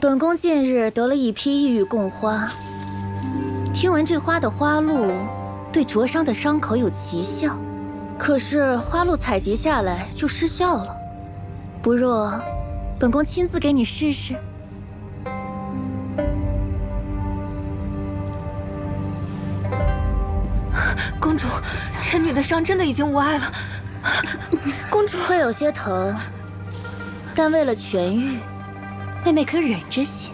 本宫近日得了一批异域贡花，听闻这花的花露对灼伤的伤口有奇效，可是花露采集下来就失效了。不若本宫亲自给你试试。公主，臣女的伤真的已经无碍了。公主会有些疼，但为了痊愈，妹妹可忍着些。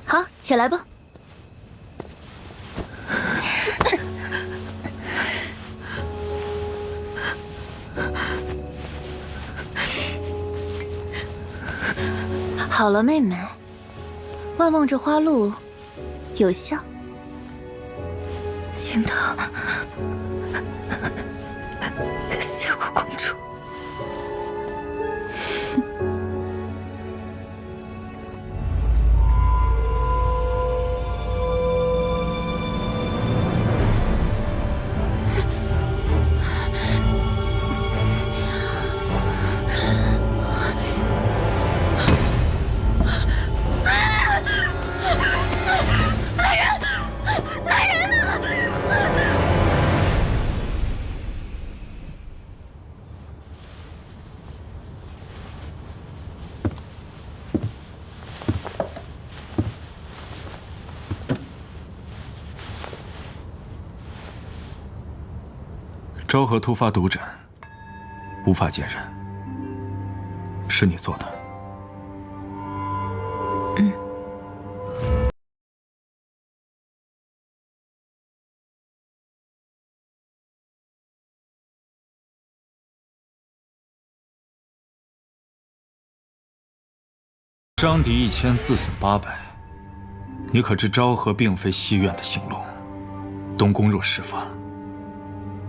好，起来吧。好了，妹妹，万望这花露有效。青桃，谢过公主。昭和突发毒疹，无法见人，是你做的。伤敌1000，自损800，你可知昭和并非西院的行路？东宫若事发，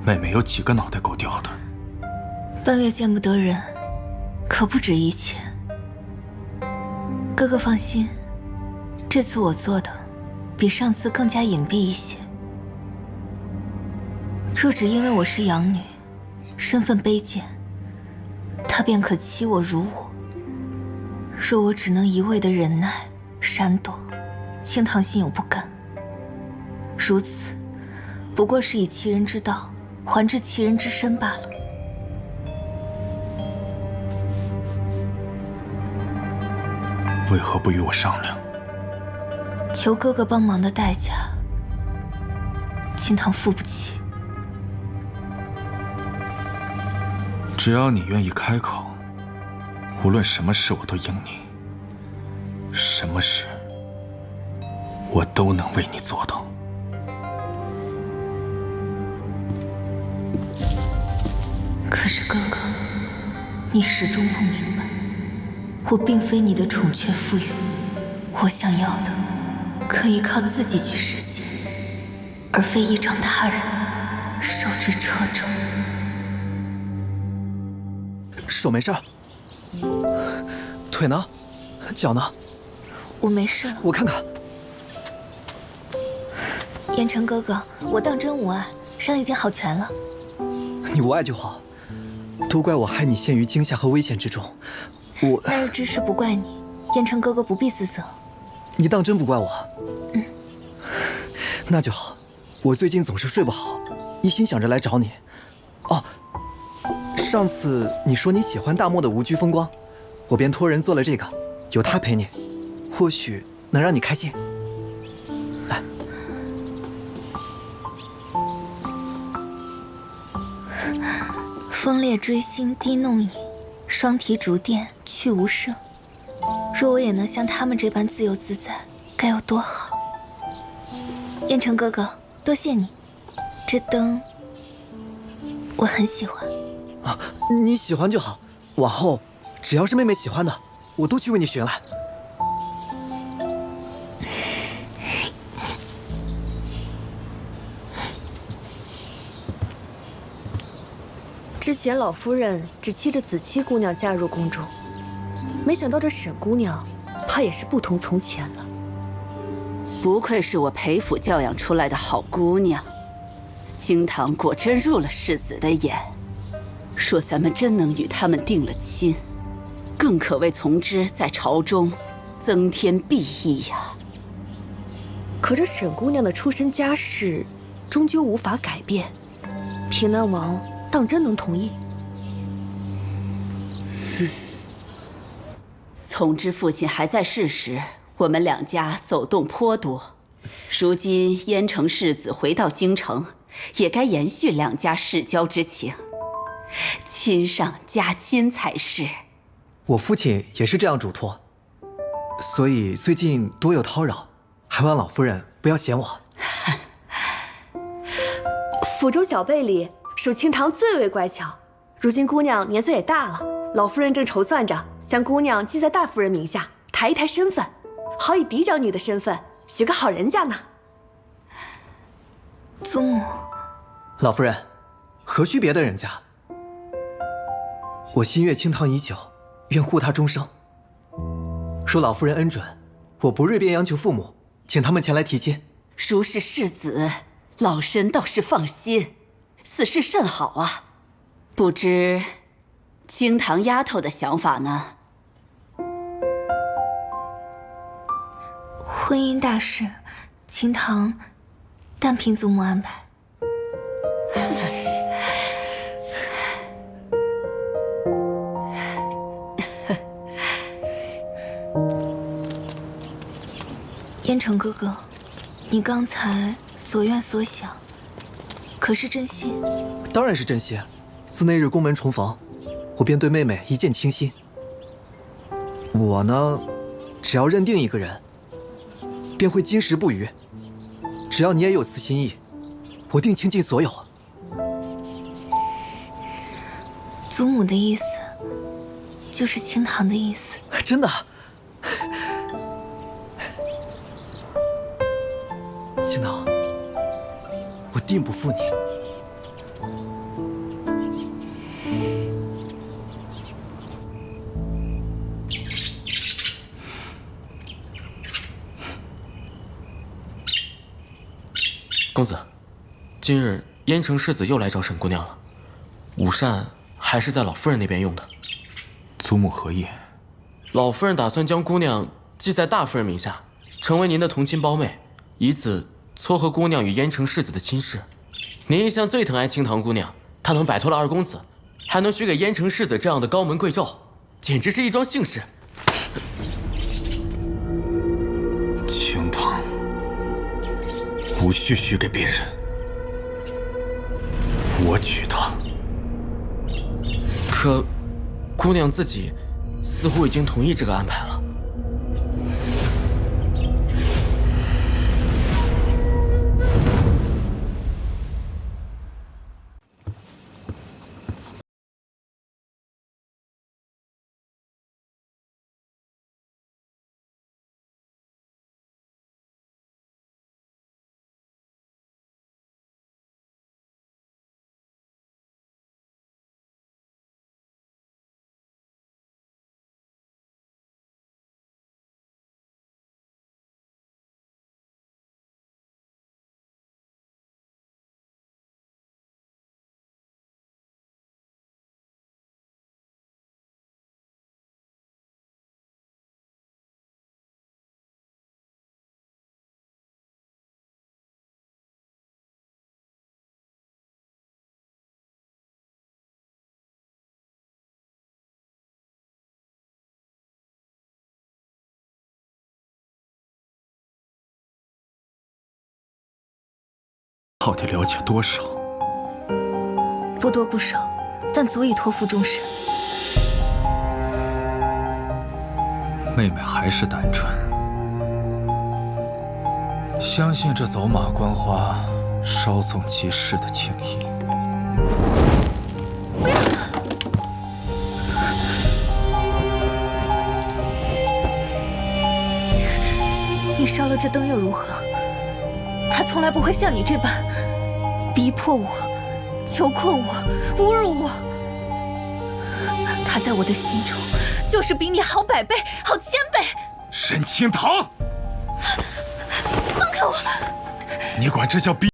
妹妹有几个脑袋够掉的？半月见不得人，可不止1000。哥哥放心，这次我做的比上次更加隐蔽一些。若只因为我是养女，身份卑贱，他便可欺我辱我。若我只能一味的忍耐、闪躲，清堂心有不甘。如此，不过是以其人之道还治其人之身罢了。为何不与我商量？求哥哥帮忙的代价，清堂付不起。只要你愿意开口，无论什么事我都应你，什么事我都能为你做到。可是哥哥，你始终不明白，我并非你的宠雀驸羽，我想要的可以靠自己去实现，而非依仗他人，受之掣肘。手没事儿，腿呢？脚呢？我没事了。我看看。燕城哥哥，我当真无碍，伤已经好全了。你无碍就好，都怪我害你陷于惊吓和危险之中。那日之事不怪你，燕城哥哥不必自责。你当真不怪我？那就好。我最近总是睡不好，一心想着来找你。哦，上次你说你喜欢大漠的无拘风光，我便托人做了这个，有他陪你，或许能让你开心。来，风烈追星滴弄影，双提竹垫去无声。若我也能像他们这般自由自在，该有多好！燕城哥哥，多谢你。这灯，我很喜欢。啊，你喜欢就好。往后只要是妹妹喜欢的，我都去为你寻来。之前老夫人只期着紫七姑娘嫁入宫中，没想到这沈姑娘，怕也是不同从前了。不愧是我裴府教养出来的好姑娘，清堂果真入了世子的眼，说咱们真能与他们定了亲，更可为从之在朝中增添裨益呀。可这沈姑娘的出身家世，终究无法改变，平南王当真能同意？从之父亲还在世时，我们两家走动颇多。如今燕城世子回到京城，也该延续两家世交之情，亲上加亲才是。我父亲也是这样嘱托，所以最近多有叨扰，还望老夫人不要嫌我。府中小辈里，属清堂最为乖巧。如今姑娘年岁也大了，老夫人正筹算着将姑娘记在大夫人名下，抬一抬身份，好以嫡长女的身份许个好人家呢。祖母，老夫人，何须别的人家？我心悦清堂已久，愿护她终生。若老夫人恩准，我不锐便央求父母，请他们前来提亲。如是世子，老身倒是放心，此事甚好啊。不知清堂丫头的想法呢？婚姻大事，清堂但凭祖母安排。燕城哥哥，你刚才所愿所想，可是真心？当然是真心。自那日宫门重逢，我便对妹妹一见倾心。我呢，只要认定一个人，便会金石不渝。只要你也有此心意，我定倾尽所有。祖母的意思，就是清堂的意思。真的。清堂，我定不负你。公子，今日燕城世子又来找沈姑娘了，午膳还是在老夫人那边用的。祖母何意？老夫人打算将姑娘记在大夫人名下，成为您的同亲胞妹，以此撮合姑娘与燕城世子的亲事。您一向最疼爱清堂姑娘，她能摆脱了二公子，还能许给燕城世子这样的高门贵胄，简直是一桩幸事。清堂无需许给别人，我娶她。可姑娘自己似乎已经同意这个安排了。到底了解多少？不多不少，但足以托付终身。妹妹还是单纯，相信这走马观花、稍纵即逝的情谊。你烧了这灯又如何？他从来不会像你这般逼迫我、求困我、侮辱我。他在我的心中就是比你好100倍，好1000倍。沈清堂，放开我！你管这叫逼？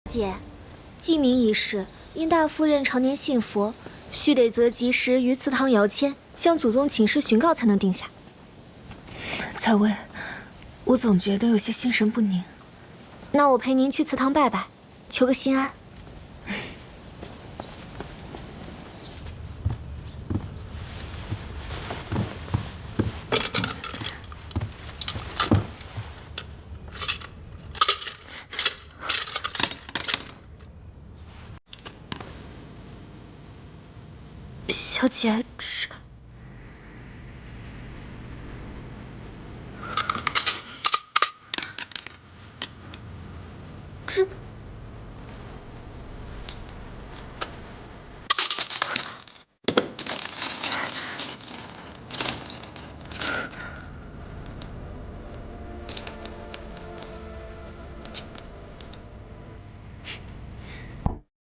姐，继明一事，因大夫人常年信佛，须得择吉时于祠堂摇签，向祖宗请示询告，才能定下。采薇，我总觉得有些心神不宁。那我陪您去祠堂拜拜，求个心安。小姐，这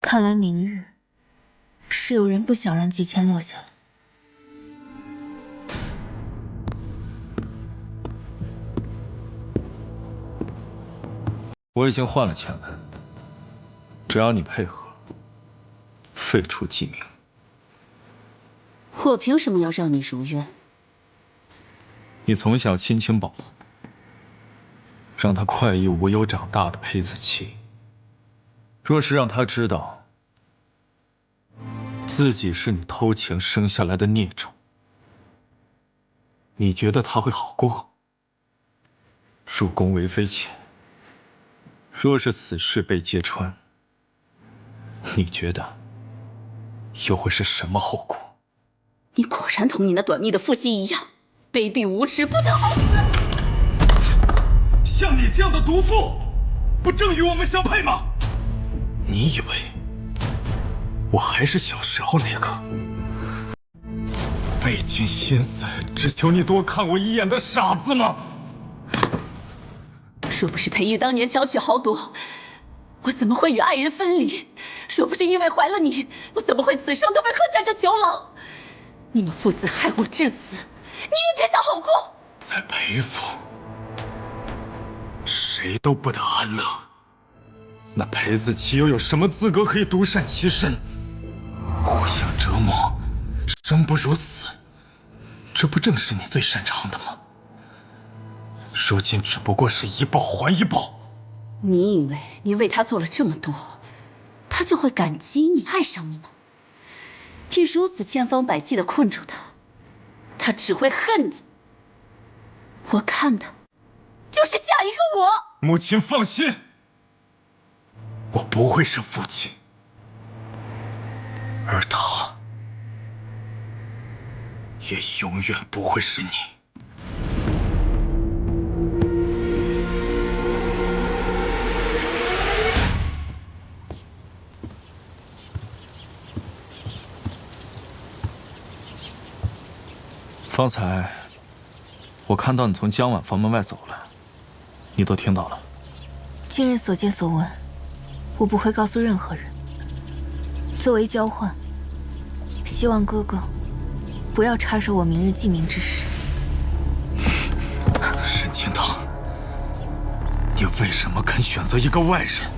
看来明日是有人不想让季谦落下来。我已经换了前文，只要你配合，废除季明。我凭什么要让你如愿？你从小亲情保护，让他快意无忧长大的裴子期，若是让他知道自己是你偷情生下来的孽种，你觉得他会好过？入宫为妃前，若是此事被揭穿，你觉得又会是什么后果？你果然同你那短命的父亲一样，卑鄙无耻，不得好死！像你这样的毒妇，不正与我们相配吗？你以为我还是小时候那个费尽心思只求你多看我一眼的傻子吗？若不是裴玉当年巧取豪夺，我怎么会与爱人分离？若不是因为怀了你，我怎么会此生都被困在这囚牢？你们父子害我至此，你也别想好过。在裴府，谁都不得安乐。那裴子期又有什么资格可以独善其身？互相折磨，生不如死，这不正是你最擅长的吗？如今只不过是一报还一报。你以为你为他做了这么多，他就会感激你、爱上你吗？你如此千方百计地困住他，他只会恨你。我看的就是下一个我。母亲放心，我不会是父亲，而他也永远不会是你。方才我看到你从江晚房门外走了，你都听到了。今日所见所闻，我不会告诉任何人。作为交换，希望哥哥不要插手我明日记名之事。沈清堂，你为什么肯选择一个外人，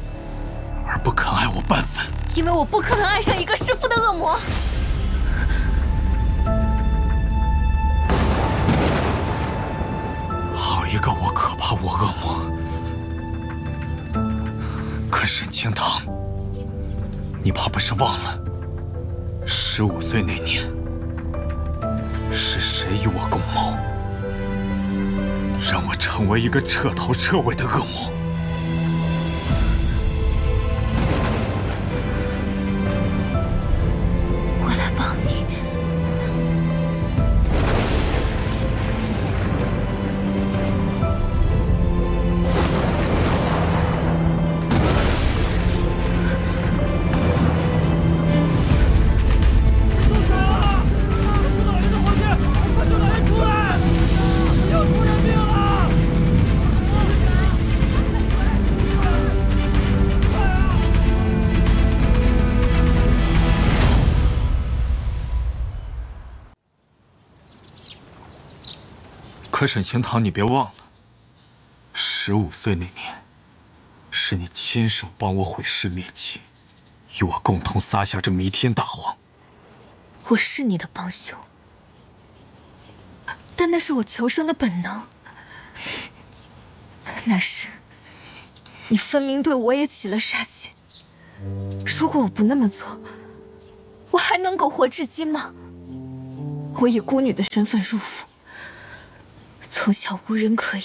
而不肯爱我半分？因为我不可能爱上一个弑父的恶魔。一个我可怕我恶魔。可沈清堂，你怕不是忘了，15岁那年是谁与我共谋，让我成为一个彻头彻尾的恶魔？我来帮你。可沈清堂，你别忘了，15岁那年，是你亲手帮我毁尸灭迹，与我共同撒下这弥天大谎。我是你的帮凶，但那是我求生的本能。那时，你分明对我也起了杀心。如果我不那么做，我还能苟活至今吗？我以孤女的身份入府，从小无人可依，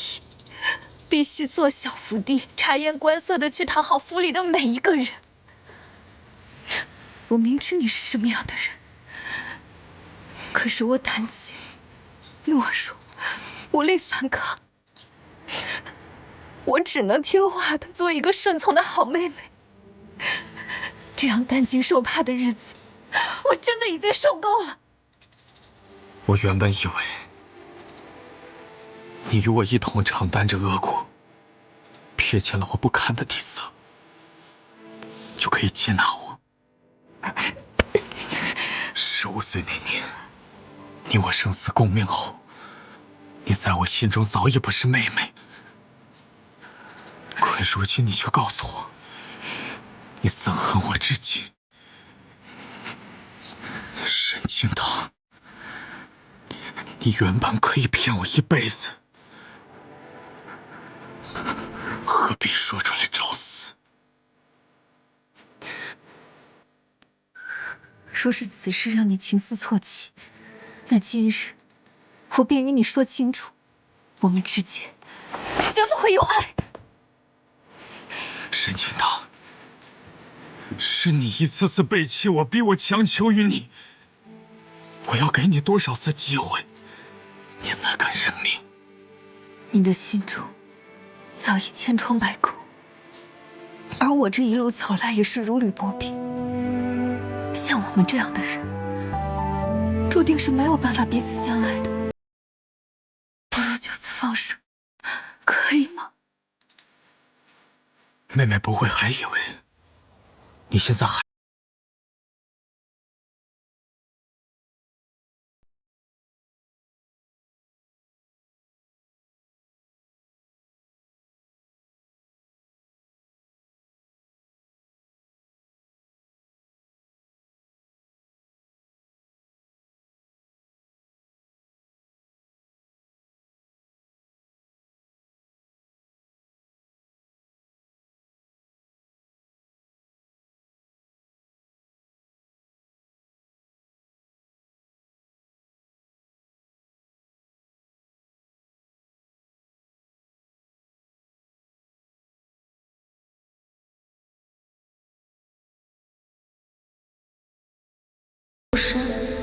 必须做小伏地，察言观色的去讨好府里的每一个人。我明知你是什么样的人，可是我胆怯、懦弱，无力反抗。我只能听话的做一个顺从的好妹妹。这样担惊受怕的日子，我真的已经受够了。我原本以为，你与我一同承担着恶果，瞥见了我不堪的底色，就可以接纳我。15岁那年，你我生死共命后，你在我心中早已不是妹妹。可如今你却告诉我，你憎恨我至今。沈清堂，你原本可以骗我一辈子，何必说出来找死？若是此事让你情思错起，那今日我便与你说清楚，我们之间绝不会有爱。沈清堂，是你一次次背弃我，逼我强求于你。我要给你多少次机会，你才肯认命？你的心中早已千疮百孔，而我这一路走来也是如履薄冰。像我们这样的人，注定是没有办法彼此相爱的。不如就此放手，可以吗？妹妹不会还以为你现在还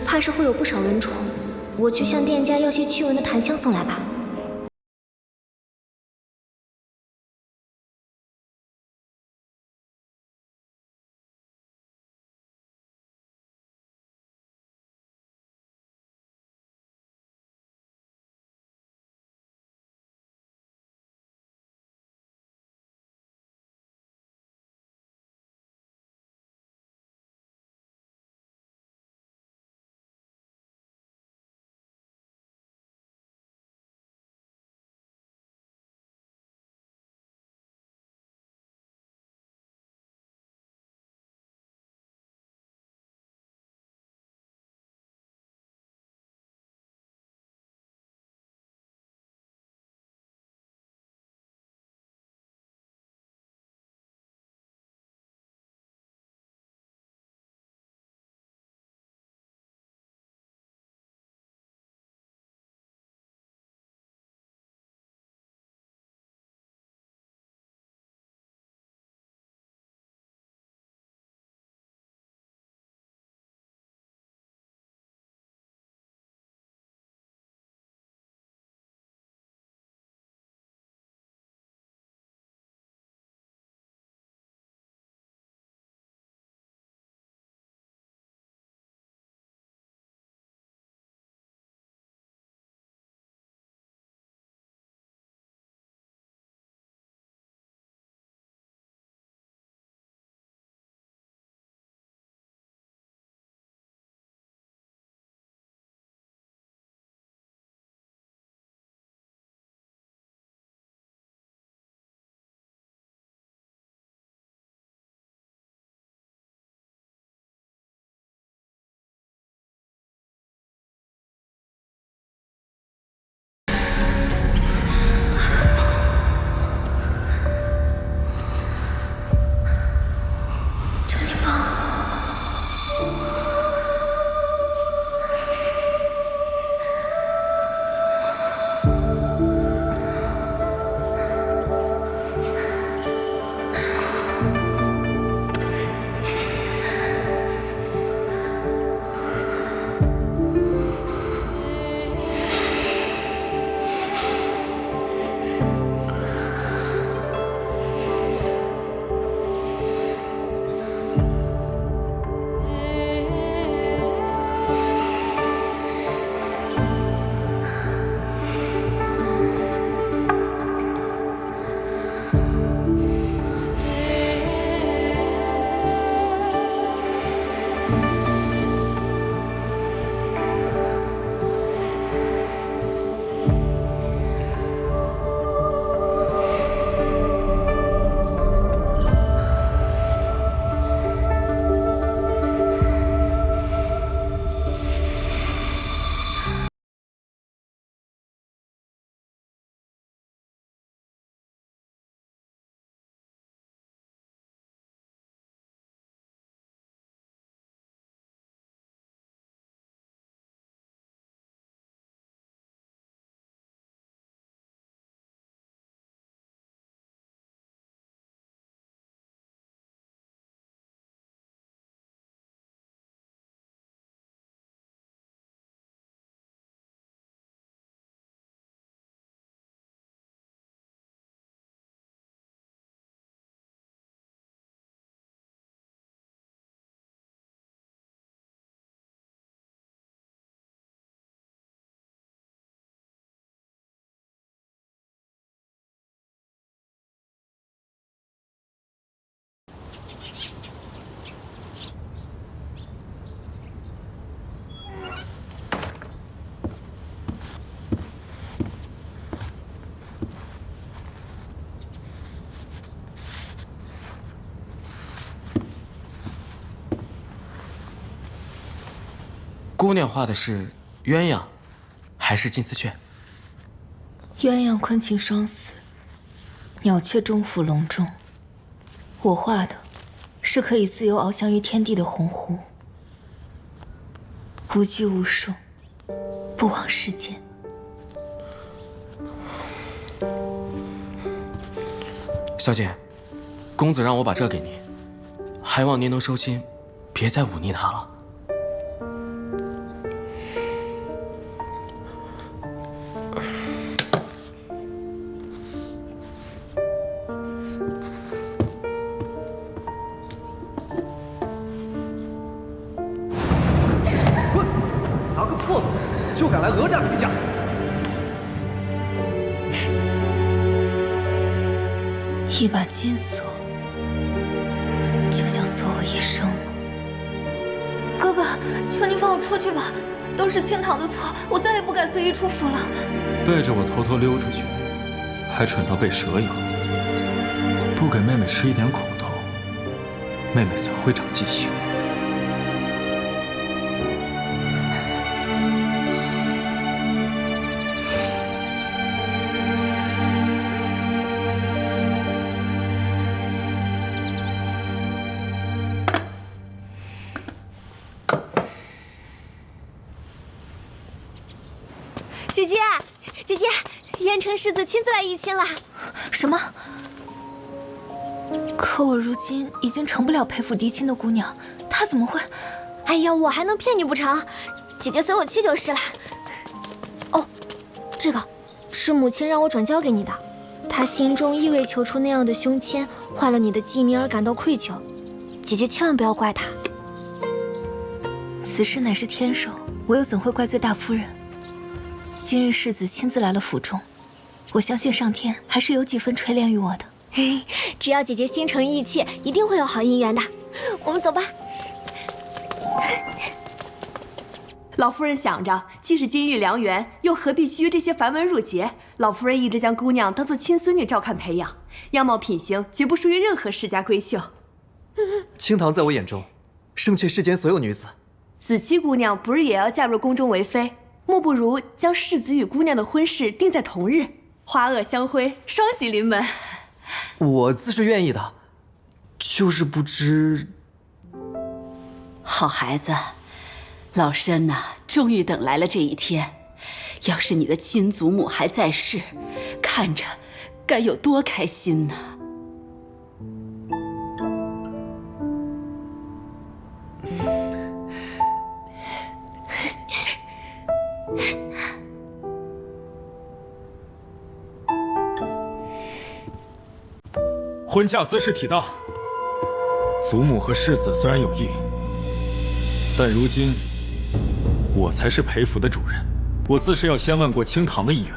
怕是会有不少人宠。我去向店家要些驱蚊的檀香送来吧。姑娘画的是鸳鸯，还是金丝雀？鸳鸯昆情双死，鸟雀终伏笼中。我画的是可以自由翱翔于天地的鸿鹄，无拘无束，不枉世间。小姐，公子让我把这给您，还望您能收心，别再忤逆他了。拿个破锁就敢来讹诈奴家！一把金锁，就想锁我一生吗？哥哥，求你放我出去吧，都是清堂的错，我再也不敢随意出府了。背着我偷偷溜出去，还蠢到被蛇咬，不给妹妹吃一点苦头，妹妹怎会长记性？姐姐，姐姐，燕城世子亲自来议亲了。什么？可我如今已经成不了陪府嫡亲的姑娘，她怎么会？哎呀，我还能骗你不成？姐姐随我去就是了。哦，这个是母亲让我转交给你的，她心中意为求出那样的胸签，坏了你的记名而感到愧疚。姐姐千万不要怪她。此事乃是天授，我又怎会怪罪大夫人？今日世子亲自来了府中，我相信上天还是有几分垂怜于我的。嘿，只要姐姐心诚意切，一定会有好姻缘的。我们走吧。老夫人想着，既是金玉良缘，又何必拘这些繁文缛节？老夫人一直将姑娘当做亲孙女照看培养，样貌品行绝不输于任何世家闺秀。清堂在我眼中，胜却世间所有女子。子期姑娘不是也要嫁入宫中为妃？莫不如将世子与姑娘的婚事定在同日，花萼相辉，双喜临门。我自是愿意的，就是不知……好孩子，老身呐，终于等来了这一天。要是你的亲祖母还在世，看着该有多开心呢！婚嫁姿势体大，祖母和世子虽然有意，但如今我才是陪府的主人，我自是要先问过清堂的意愿。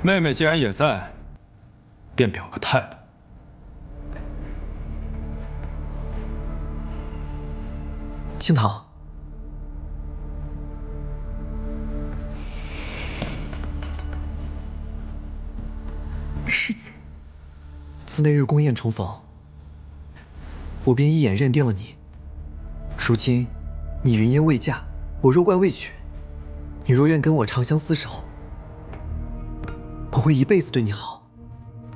妹妹既然也在，便表个态吧。清堂，世子，自那日宫宴重逢，我便一眼认定了你。如今你云烟未嫁，我肉冠未娶，你若愿跟我长相厮守，我会一辈子对你好，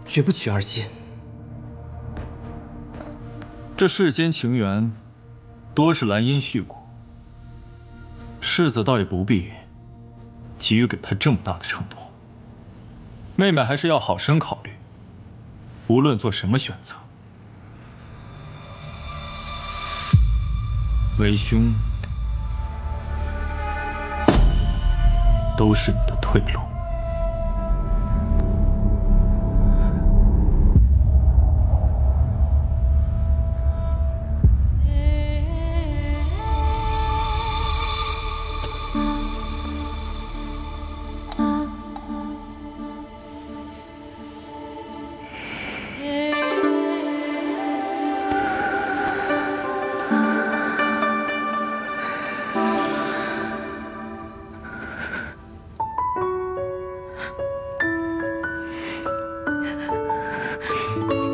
绝不娶二妾。这世间情缘，多是兰因絮果，世子倒也不必急于给他这么大的承诺。妹妹还是要好生考虑，无论做什么选择，为兄都是你的退路。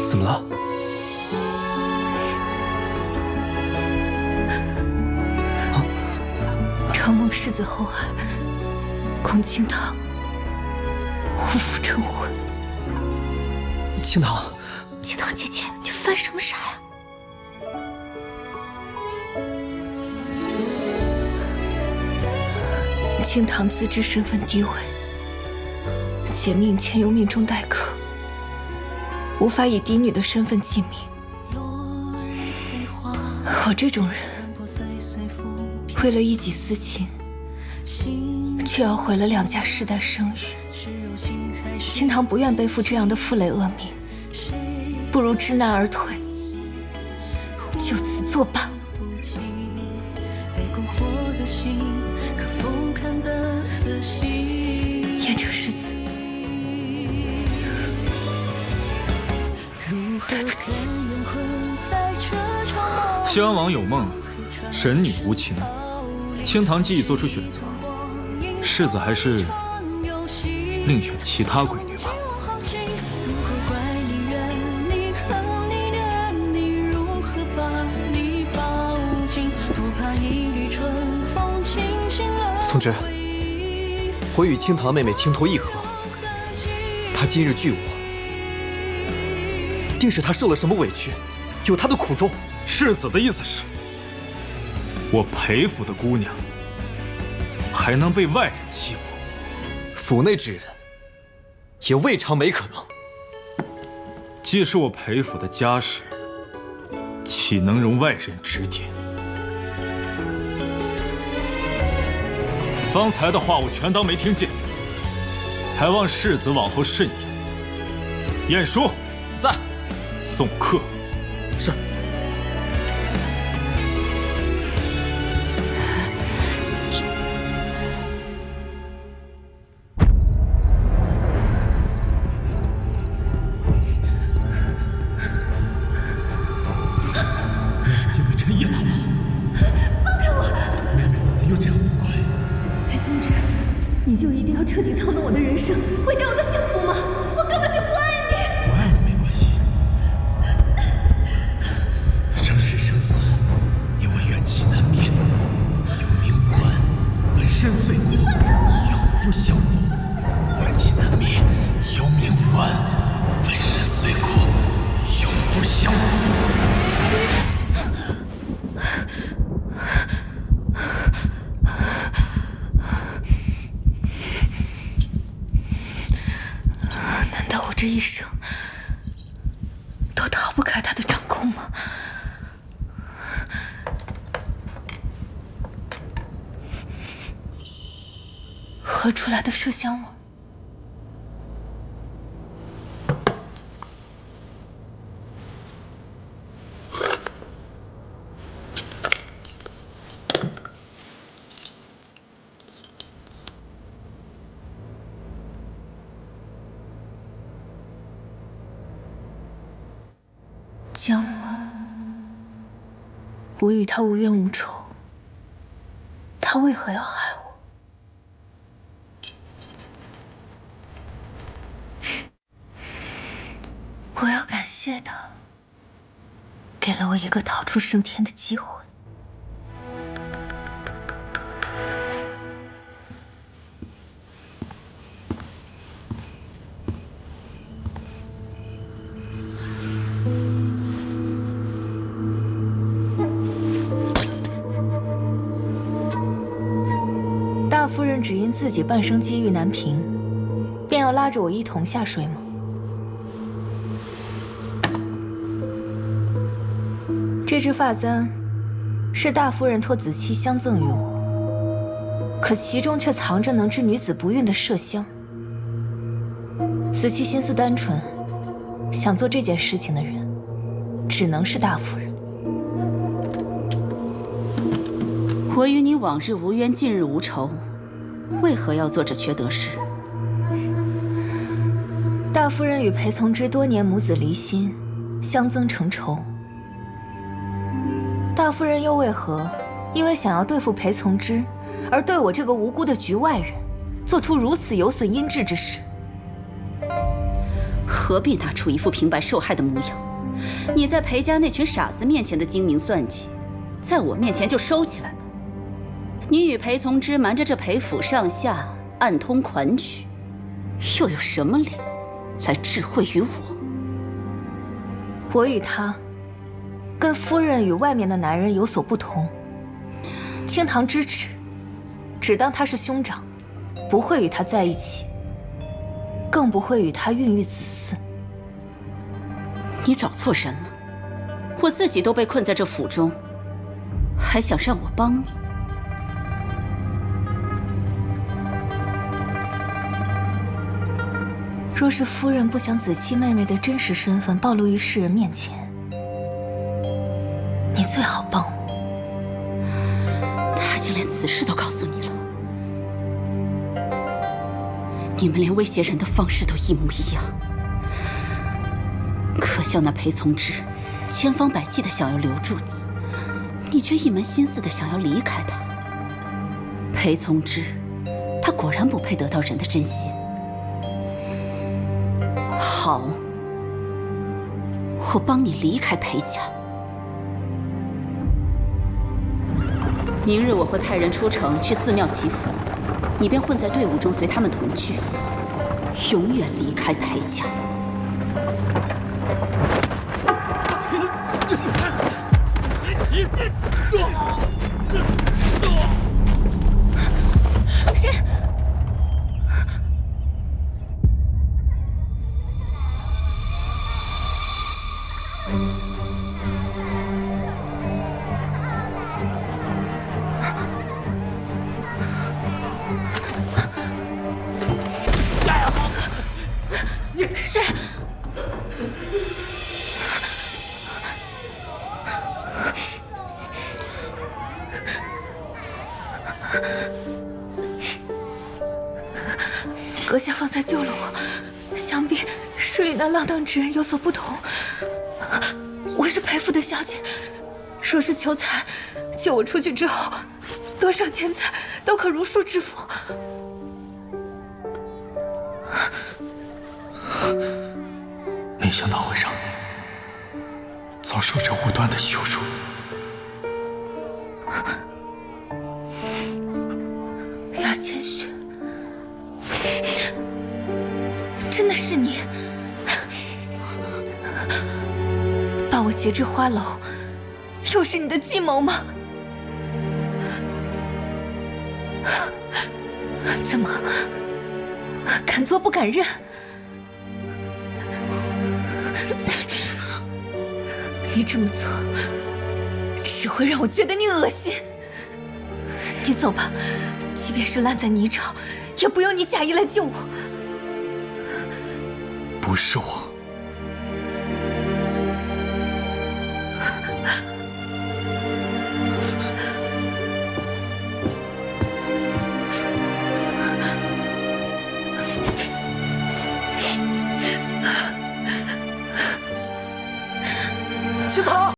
怎么了？世子厚爱，恐清堂无福成婚。清堂，清堂姐姐，你犯什么傻呀？清堂自知身份低微，且命前有命中待客，无法以嫡女的身份继命。我这种人，为了一己私情，却要毁了两家世代声誉。清堂不愿背负这样的负累恶名，不如知难而退，就此作罢。燕城世子，对不起。西安王有梦，神女无情。清堂既已做出选择，世子还是另选其他闺女吧。从之，我与清堂妹妹情投意合，她今日拒我，定是她受了什么委屈，有她的苦衷。世子的意思是，我裴府的姑娘还能被外人欺负？府内之人也未尝没可能。既是我裴府的家事，岂能容外人指点？方才的话我全当没听见，还望世子往后慎言。晏殊在，送客。是。竟被陈烨讨好，放开我！妹妹怎么又这样不乖？裴宗之，你就一定要彻底操弄我的人生，毁掉我的幸福吗？我根本就不爱你。不爱我没关系，生是生死，你我缘起难灭，有命无关，粉身碎骨，永不相负。缘起难灭，有命无关，粉身碎骨，永不相负。难道我这一生都逃不开他的掌控吗？喝出来的麝香味。江湾，我与他无冤无仇，他为何要害我？我要感谢他，给了我一个逃出升天的机会。大夫人只因自己半生机遇难平，便要拉着我一同下水吗？这只发簪是大夫人托子期相赠于我，可其中却藏着能治女子不孕的麝香。子期心思单纯，想做这件事情的人，只能是大夫人。我与你往日无冤，近日无仇，为何要做这缺德事？大夫人与裴从之多年母子离心，相增成仇。大夫人又为何因为想要对付裴从之，而对我这个无辜的局外人，做出如此有损阴质之事？何必拿出一副平白受害的模样？你在裴家那群傻子面前的精明算计，在我面前就收起来吧。你与裴从之瞒着这裴府上下，暗通款曲，又有什么理来智慧于我？我与他，跟夫人与外面的男人有所不同。清堂之耻，只当他是兄长，不会与他在一起，更不会与他孕育子嗣。你找错人了，我自己都被困在这府中，还想让我帮你？若是夫人不想子期妹妹的真实身份暴露于世人面前，你最好帮我。他竟连此事都告诉你了，你们连威胁人的方式都一模一样。可笑那裴从之，千方百计的想要留住你，你却一门心思的想要离开他。裴从之，他果然不配得到人的真心。好，我帮你离开裴家。明日我会派人出城去寺庙祈福，你便混在队伍中，随他们同去，永远离开裴家。谁？谁？阁下方才救了我，想必是与那浪荡之人有所不同。我是裴府的小姐，若是求财，救我出去之后，多少钱财都可如数支付。没想到会让你遭受这无端的羞辱。雅千雪，真的是你，把我劫至花楼，又是你的计谋吗？怎么敢做不敢认？你这么做，只会让我觉得你恶心。你走吧，即便是烂在泥沼，也不用你假意来救我。不是我。青桃。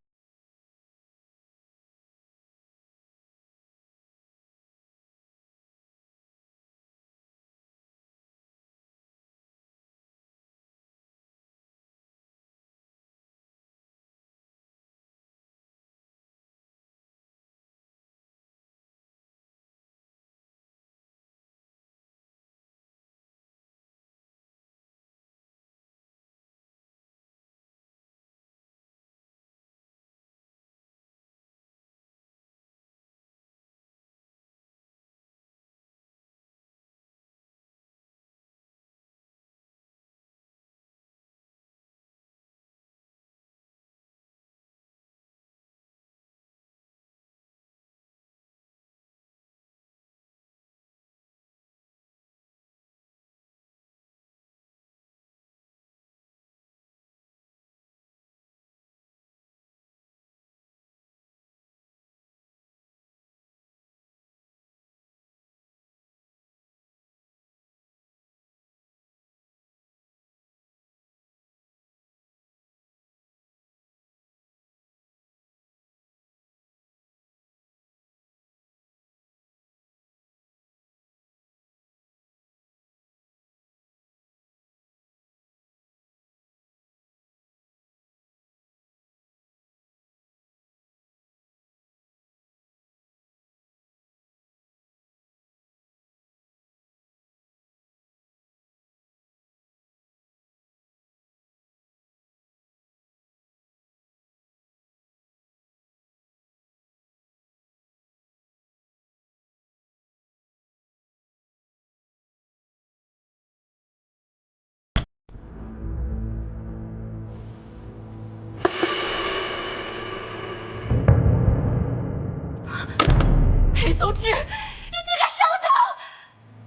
裴宗志，你竟然伤他！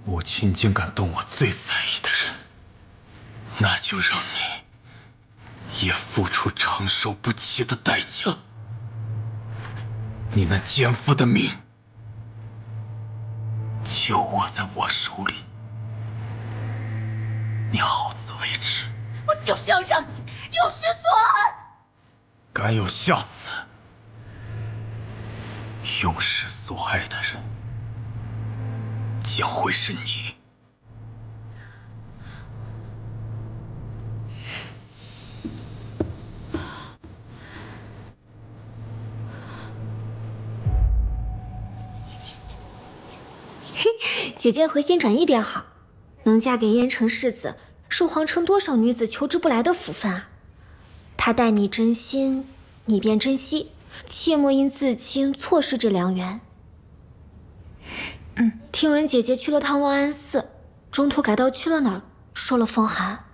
母亲竟敢动我最在意的人，那就让你也付出承受不起的代价。你那奸夫的命就握在我手里，你好自为之。我就是要让你有失所爱。敢有下次用失所爱的人，将会是你。姐姐回心转意便好，能嫁给燕城世子，是皇城多少女子求之不来的福分啊！他待你真心，你便珍惜，切莫因自轻错失这良缘。听闻姐姐去了趟望安寺，中途改道去了哪儿，受了风寒。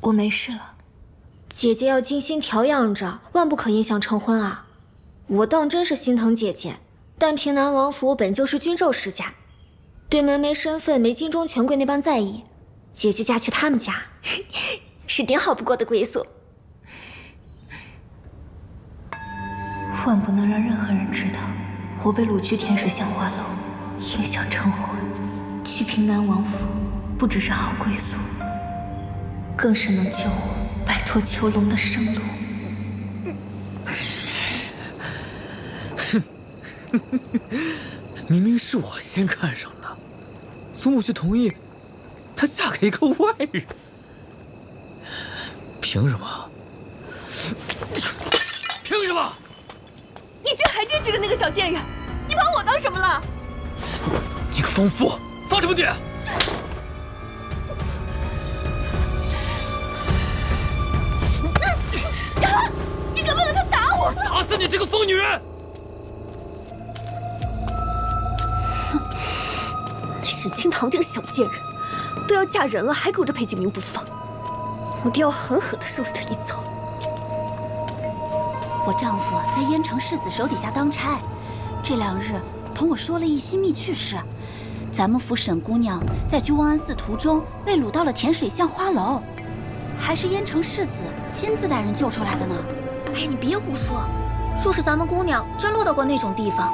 我没事了。姐姐要精心调养着，万不可影响成婚啊！我当真是心疼姐姐，但平南王府本就是君胄世家，对门楣身份没京中权贵那般在意。姐姐嫁去他们家，是顶好不过的归宿。万不能让任何人知道我被掳去天水巷花楼，影响成婚。去平南王府，不只是好归宿，更是能救我摆脱囚笼的生路。明明是我先看上的，祖母却同意她嫁给一个外人，凭什么？凭什么？你居然还惦记着那个小贱人！你把我当什么了？你个疯妇，放什么癫？你敢为了他打我？打死你这个疯女人！沈清堂这个小贱人，都要嫁人了还勾着裴景明不放，我定要狠狠地收拾他一遭。我丈夫在燕城世子手底下当差，这2日同我说了一些秘趣事。咱们府沈姑娘在去望安寺途中被掳到了甜水巷花楼，还是燕城世子亲自带人救出来的呢。哎，你别胡说！若是咱们姑娘真落到过那种地方，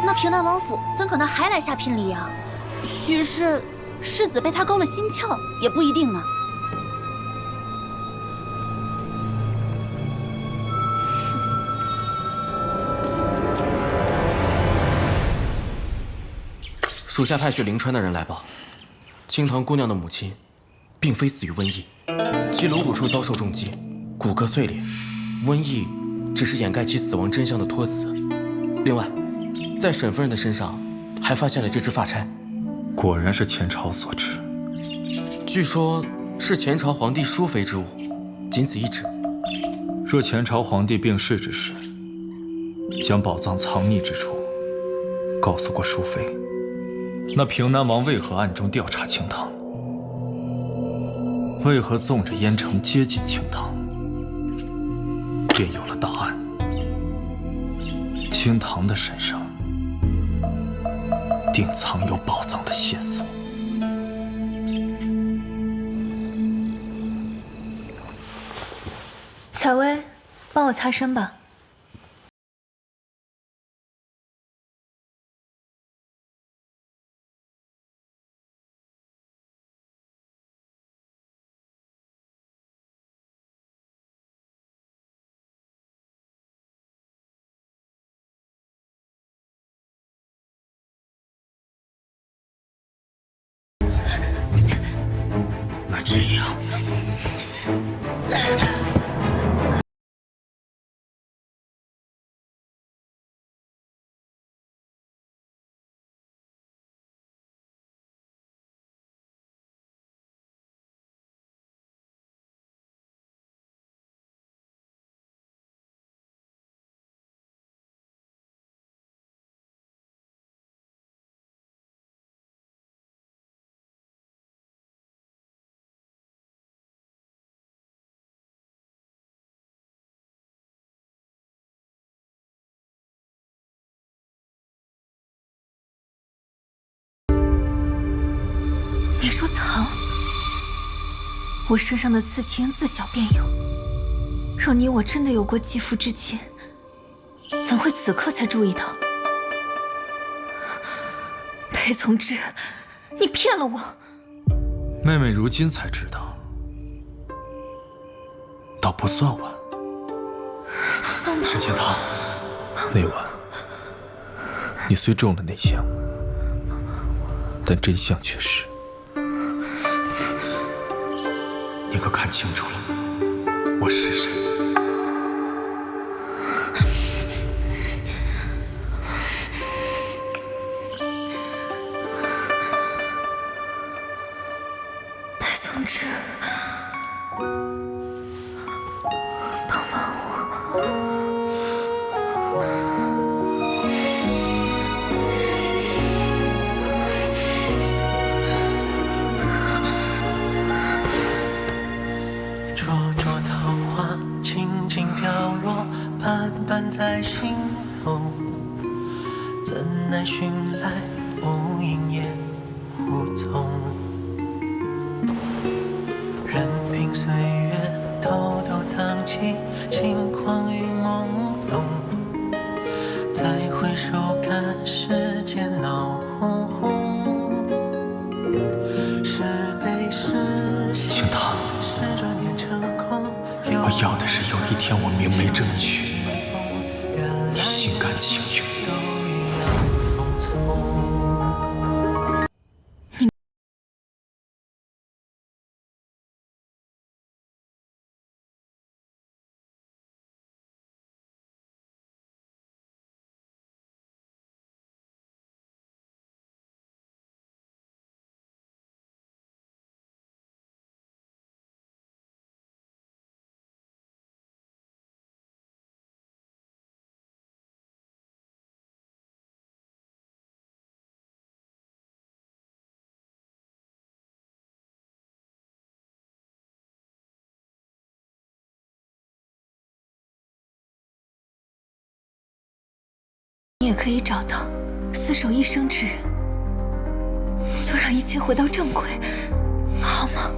那平南王府怎可能还来下聘礼啊？许是世子被他勾了心窍，也不一定呢。属下派去灵川的人来报，清堂姑娘的母亲，并非死于瘟疫，其颅骨处遭受重击，骨骼碎裂，瘟疫只是掩盖其死亡真相的托词。另外，在沈夫人的身上还发现了这只发钗，果然是前朝所制。据说是前朝皇帝淑妃之物，仅此一指。若前朝皇帝病逝之时，将宝藏藏匿之处告诉过淑妃，那平南王为何暗中调查清堂？为何纵着燕城接近清堂？便有了答案。清堂的身上定藏有宝藏的线索。采薇，帮我擦身吧。那这样。说藏？我身上的刺青自小便有。若你我真的有过肌肤之亲，怎会此刻才注意到？裴从之，你骗了我！妹妹如今才知道，倒不算晚。沈千堂，那晚你虽中了内香，但真相却是，你可看清楚了，我是谁？裴从之，帮帮我！在心头，怎奈寻来无影也无踪。任凭岁月偷偷藏起轻狂与懵懂，再回首看世间闹哄哄。是悲是喜，青堂，是转眼成空。我要的是有一天我明媒正娶，你心甘情愿。你也可以找到厮守一生之人，就让一切回到正轨，好吗？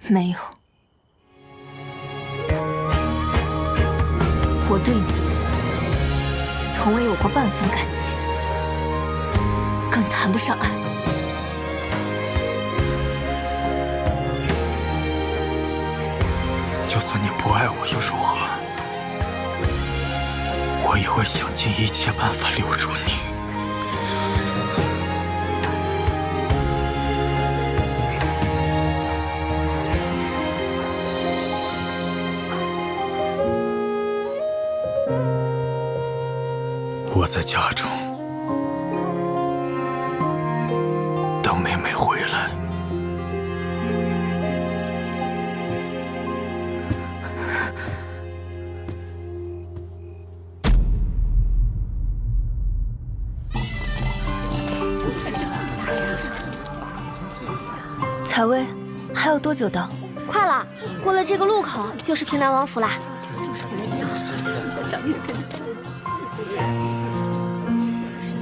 没有，我对你从未有过半分感情，更谈不上爱。就算你不爱我又如何？我也会想尽一切办法留住你。我在家中等妹妹回来。采薇，还有多久到？快了，过了这个路口就是平南王府啦。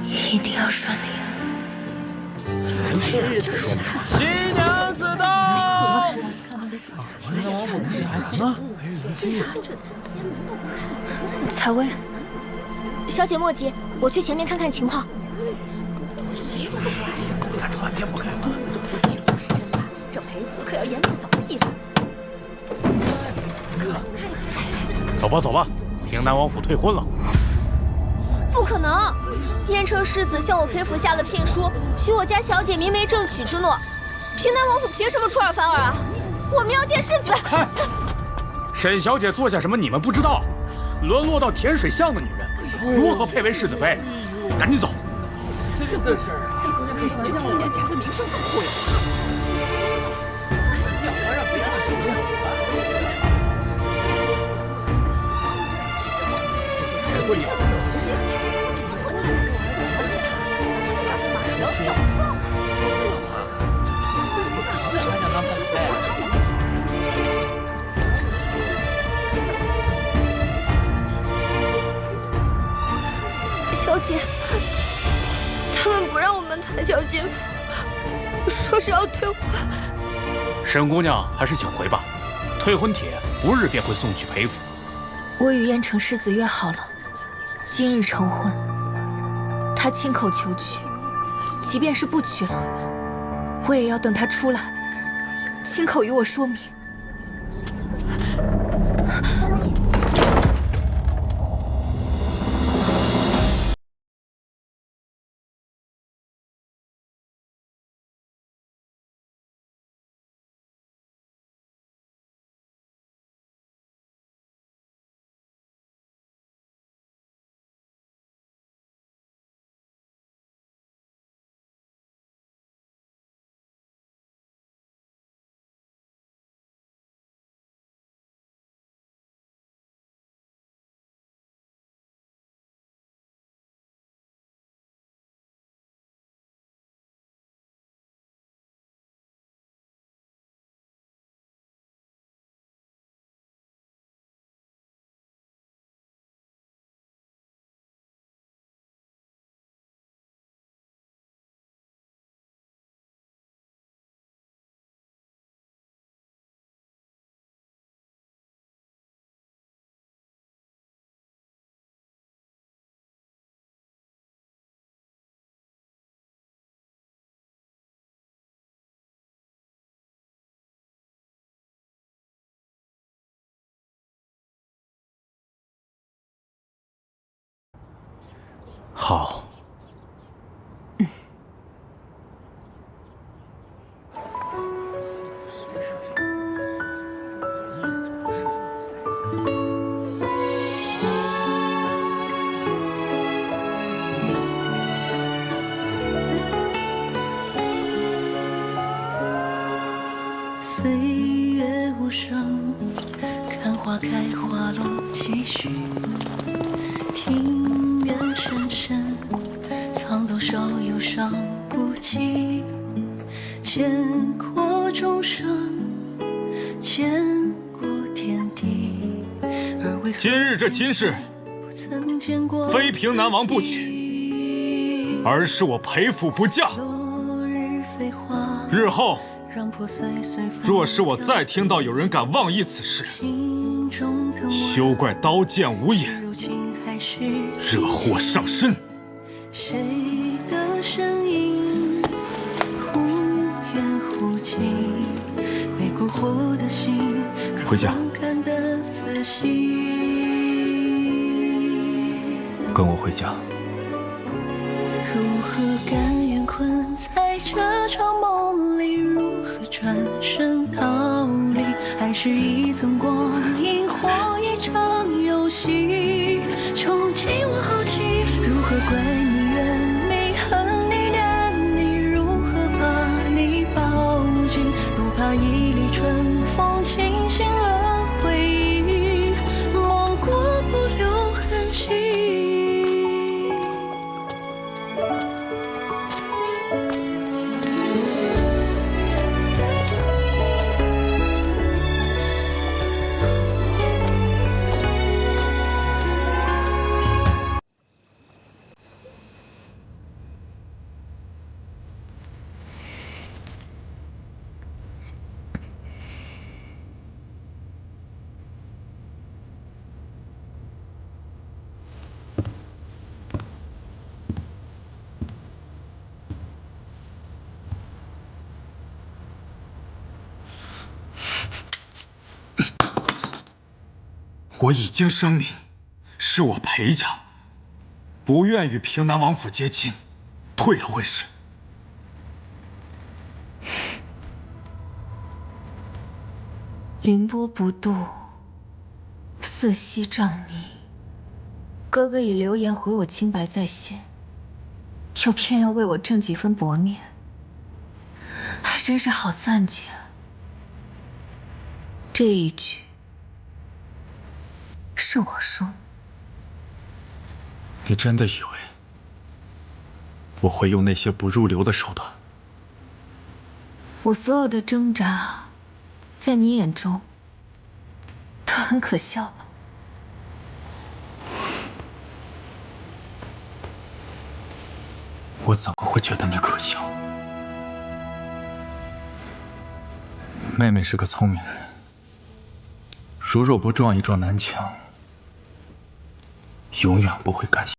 一定要顺利。新娘子到！采薇，小姐莫急，我去前面看看情况。看着半天不开门，不是真的，这裴府可要颜面扫地了。走吧，走吧，平南王府退婚了。不可能！燕城世子向我裴府下了聘书，许我家小姐明媒正娶之诺。平南王府凭什么出尔反尔啊？我们要见世子。沈小姐做下什么你们不知道？沦落到甜水巷的女人，如何配为世子妃？赶紧走！真的是，这姑娘可以这5年家的名声怎么毁了？谁过你？小姐，他们不让我们抬轿进府，说是要退婚。沈姑娘还是请回吧，退婚帖不日便会送去裴府。我与燕城世子约好了，今日成婚。他亲口求娶，即便是不娶了，我也要等他出来，亲口与我说明。好。岁月无声，看花开花落几许。庭院深深，藏多少忧伤孤寂。牵过众生，牵过天地，而为何今日这亲事，不曾见过非平南王不娶，而是我裴府不嫁。日后，若是我再听到有人敢妄议此事，休怪刀剑无眼，惹祸上身。谁的身影忽远忽近，被蛊惑的心回家，看得仔细。跟我回家。如何甘愿困在这场梦里？如何转身逃离？还是一寸光阴或一场游戏？囚禁我好奇，如何怪你怨你恨你念你？如何怕你抱紧？多怕一粒春风清醒了回忆，梦过不留痕迹。我已经声明，是我裴家不愿与平南王府结亲，退了婚事。凌波不渡，四溪障泥。哥哥以流言毁我清白在先，又偏要为我挣几分薄面，还真是好算计啊！这一局是我输。你真的以为我会用那些不入流的手段？我所有的挣扎，在你眼中都很可笑吧？我怎么会觉得你可笑？妹妹是个聪明人，如若不撞一撞南墙，永远不会甘心。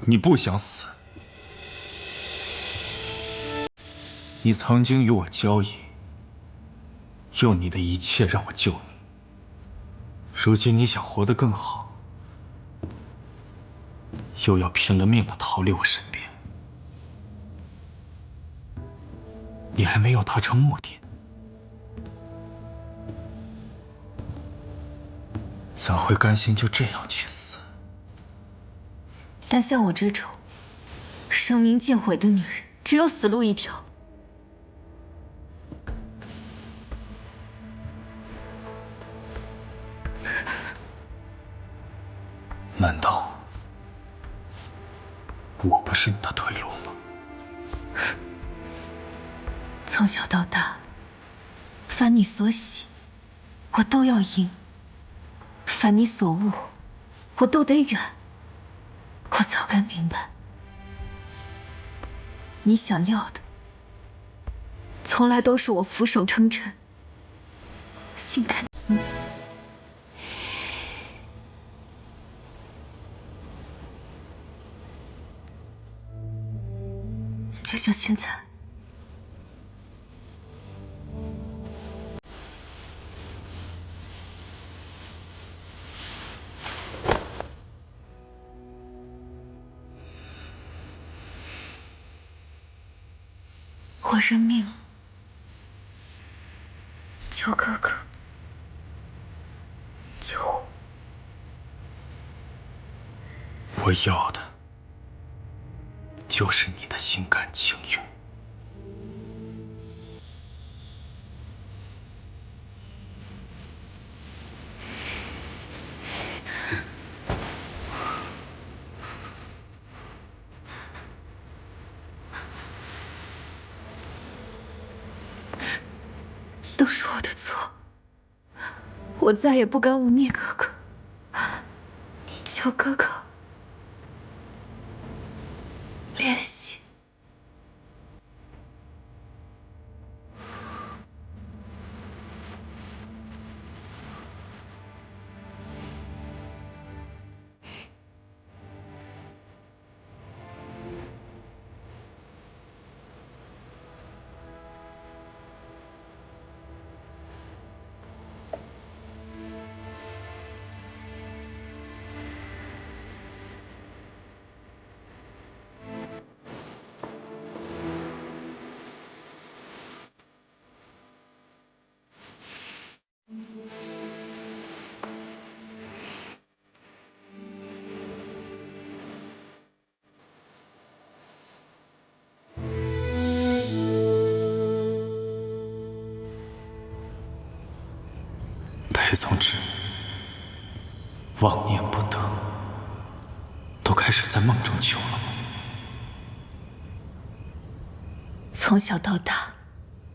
你不想死，你曾经与我交易，用你的一切让我救你。如今你想活得更好，又要拼了命的逃离我身边。你还没有达成目的，怎会甘心就这样去死？但像我这种生命尽毁的女人，只有死路一条。难道我不是你的退路吗？从小到大，凡你所喜，我都要迎；凡你所恶，我都得远。我早该明白，你想要的，从来都是我俯首称臣，心甘情愿。就像现在。我认命了，求哥哥救我。我要的就是你的心甘情愿。都是我的错，我再也不敢忤逆哥哥。求哥哥怜惜。裴宗之，妄念不得，都开始在梦中求了吗？从小到大，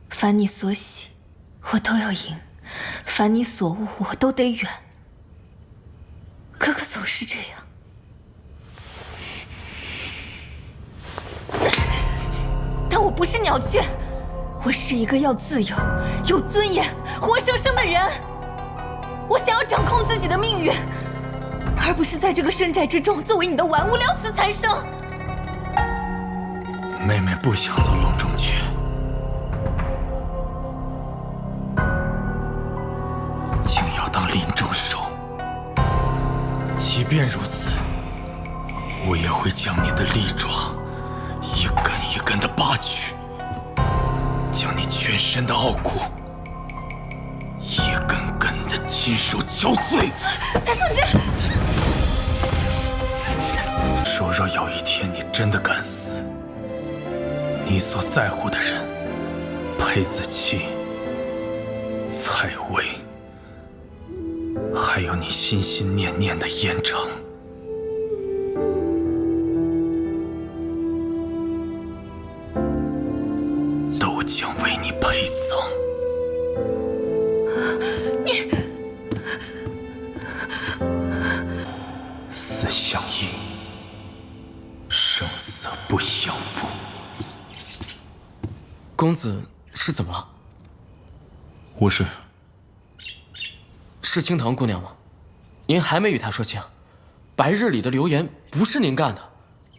凡你所喜，我都要迎；凡你所恶，我都得远。哥哥总是这样，但我不是鸟雀，我是一个要自由、有尊严、活生生的人。我想要掌控自己的命运，而不是在这个深寨之中作为你的玩物，料此残生。妹妹不想做隆中诀，竟要当林中兽。即便如此，我也会将你的利爪一根一根的扒去，将你全身的傲骨一根根的亲手敲碎。白松之，说若有一天你真的敢死，你所在乎的人，裴子期、蔡薇，还有你心心念念的燕城，都将为你陪葬。死相依，生死不相负。公子是怎么了？无事。是清堂姑娘吗？您还没与她说清，白日里的流言不是您干的，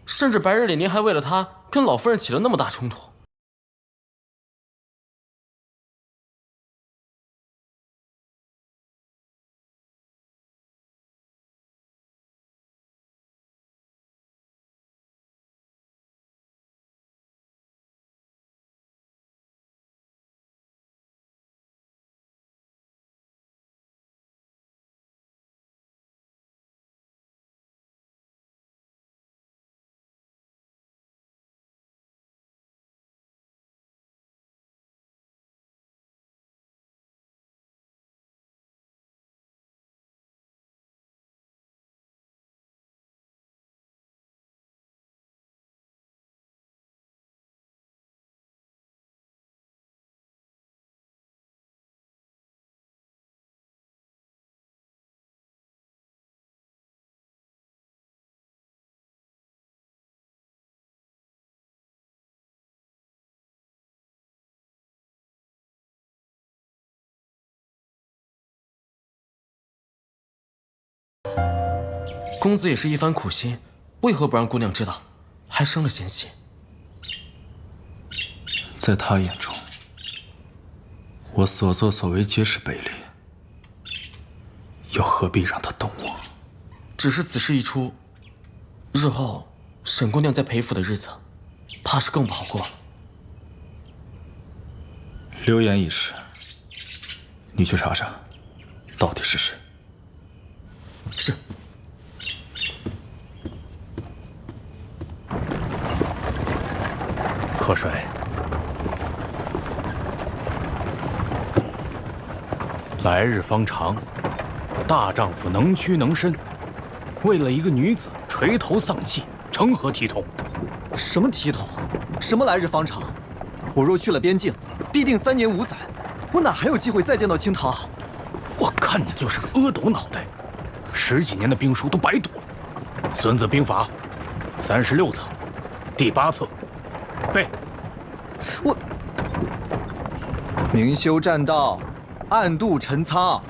甚至白日里您还为了她跟老夫人起了那么大冲突。公子也是一番苦心，为何不让姑娘知道，还生了嫌隙？在他眼中，我所作所为皆是卑劣，又何必让他懂我？只是此事一出，日后沈姑娘在裴府的日子，怕是更不好过了。流言一事，你去查查，到底是谁？是。河水，来日方长，大丈夫能屈能伸，为了一个女子垂头丧气，成何体统？什么体统？什么来日方长？我若去了边境，必定3年5载，我哪还有机会再见到清堂？我看你就是个阿斗脑袋，10几年的兵书都白读了。《孙子兵法》36册，第8册。背。我明修栈道，暗度陈仓。